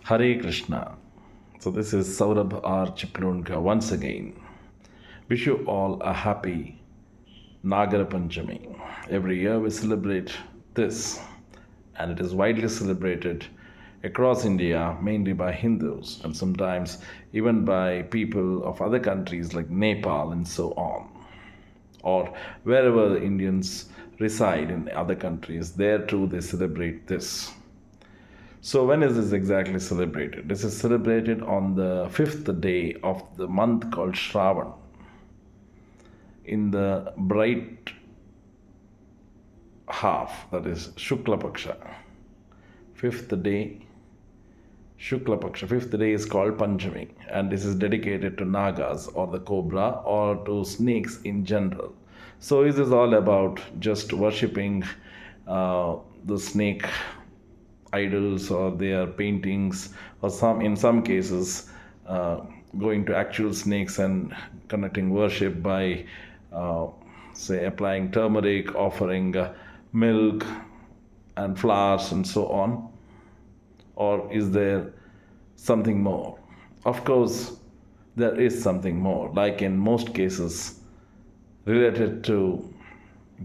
Hare Krishna. So this is Saurabh R. Chiplunka once again. Wish you all a happy Naagara Panchami. Every year we celebrate this, and it is widely celebrated across India, mainly by Hindus and sometimes even by people of other countries like Nepal and so on, or wherever the Indians reside in other countries, there too they celebrate this. So, when is this exactly celebrated? This is celebrated on the fifth day of the month called Shravan, in the bright half, that is Shukla Paksha. Fifth day, Shukla Paksha. Fifth day is called Panchami, and this is dedicated to Nagas or the cobra or to snakes in general. So, this is all about just worshipping the snake idols or their paintings, or some in some cases going to actual snakes and conducting worship by say applying turmeric, offering milk and flowers and so on. Or is there something more? Of course there is something more, like in most cases related to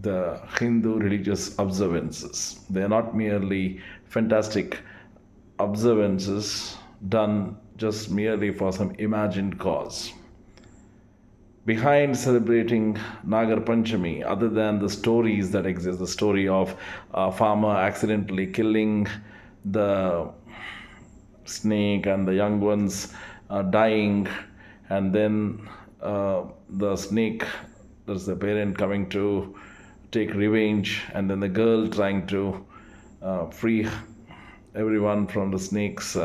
the Hindu religious observances. They are not merely fantastic observances done just merely for some imagined cause. Behind celebrating Nagar Panchami, other than the stories that exist, the story of a farmer accidentally killing the snake and the young ones dying, and then the snake, there's the parent coming to take revenge, and then the girl trying to free everyone from the snakes,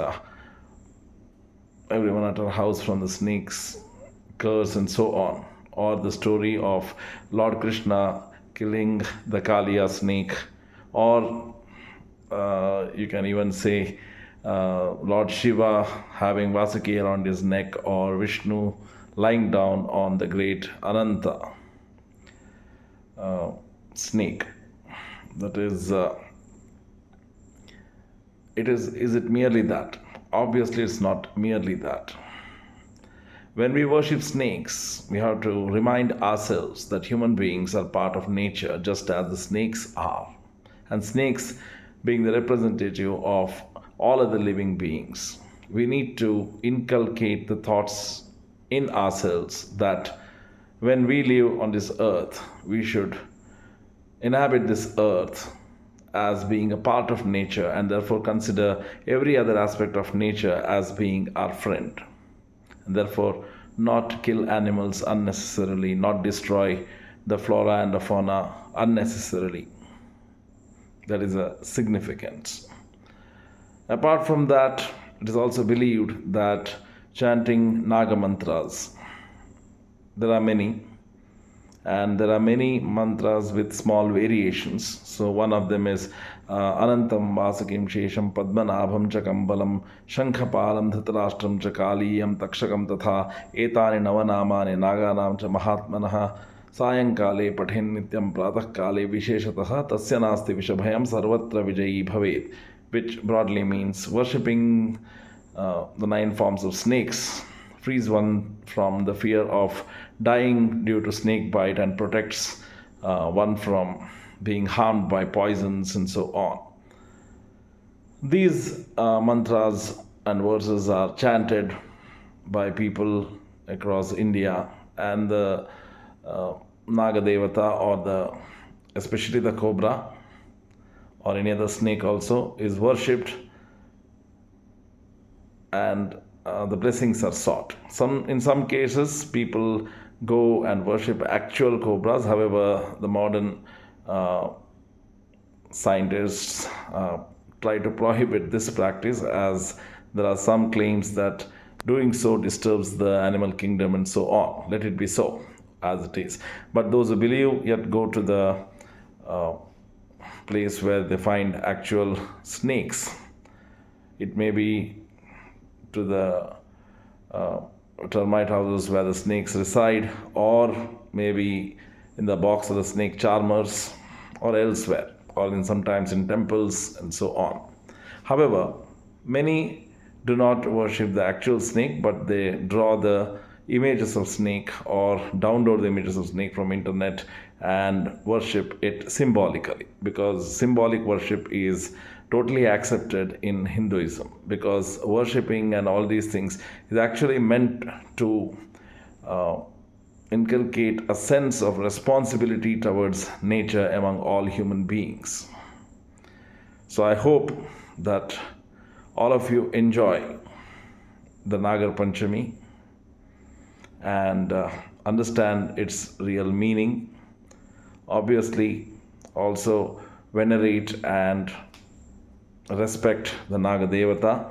everyone at her house from the snakes curse and so on. Or the story of Lord Krishna killing the Kaliya snake, or you can even say Lord Shiva having Vasuki around his neck, or Vishnu lying down on the great Ananta snake. That is, is it merely that? Obviously, it's not merely that. When we worship snakes, we have to remind ourselves that human beings are part of nature just as the snakes are. And snakes being the representative of all other living beings, we need to inculcate the thoughts in ourselves that when we live on this earth, we should inhabit this earth as being a part of nature, and therefore consider every other aspect of nature as being our friend, and therefore not kill animals unnecessarily, not destroy the flora and the fauna unnecessarily. That is a significance. Apart from that, it is also believed that chanting Naga mantras, there are many, and there are many mantras with small variations. So one of them is Anantam Vasakim Shesham Padmanabham Chakambalam Shankhapalam Dhritarashtam Chakaliyam Takshakam Tatha Etani Navanamani Naganam Cha Mahatmanaha Sayankale Pathin Nityam Pratah Kale Visheshatah Tasya Nasti Vishabhayam Sarvatra Vijayi Bhavet, which broadly means worshipping the nine forms of snakes frees one from the fear of dying due to snake bite and protects one from being harmed by poisons and so on. These mantras and verses are chanted by people across India, and the Naga Devata, or the especially the cobra or any other snake also, is worshipped, and the blessings are sought. In some cases, people go and worship actual cobras. However, the modern scientists try to prohibit this practice, as there are some claims that doing so disturbs the animal kingdom and so on. Let it be so as it is. But those who believe yet go to the place where they find actual snakes. It may be to the termite houses where the snakes reside, or maybe in the box of the snake charmers, or elsewhere, or sometimes in temples and so on. However, many do not worship the actual snake, but they draw the images of snake or download the images of snake from internet and worship it symbolically, because symbolic worship is totally accepted in Hinduism, because worshipping and all these things is actually meant to uh, inculcate a sense of responsibility towards nature among all human beings. So I hope that all of you enjoy the Nagar Panchami and understand its real meaning. Obviously, also venerate and respect the Naga Devata.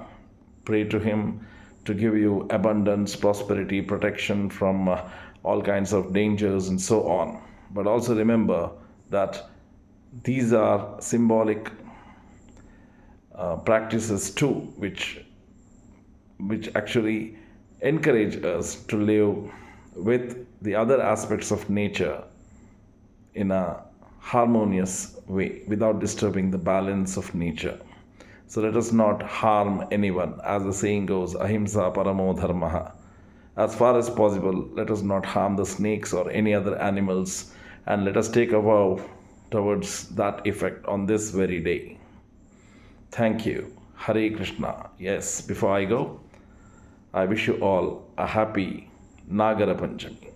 Pray to him to give you abundance, prosperity, protection from all kinds of dangers, and so on. But also remember that these are symbolic practices too, which actually encourage us to live with the other aspects of nature in a harmonious way without disturbing the balance of nature. So let us not harm anyone. As the saying goes, ahimsa paramo dharmaha. As far as possible, let us not harm the snakes or any other animals, and let us take a vow towards that effect on this very day. Thank you. Hare Krishna. Yes, before I go, I wish you all a happy Nagara Panchami.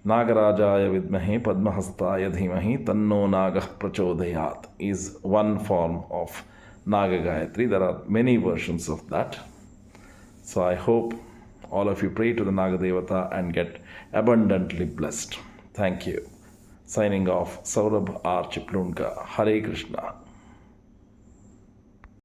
Nagarajaya vidmahe padmahastaya dhimahi tanno nagah prachodayat is one form of Naga Gayatri. There are many versions of that. So I hope all of you pray to the Naga Devata and get abundantly blessed. Thank you. Signing off, Saurabh R. Chiplunka. Hare Krishna.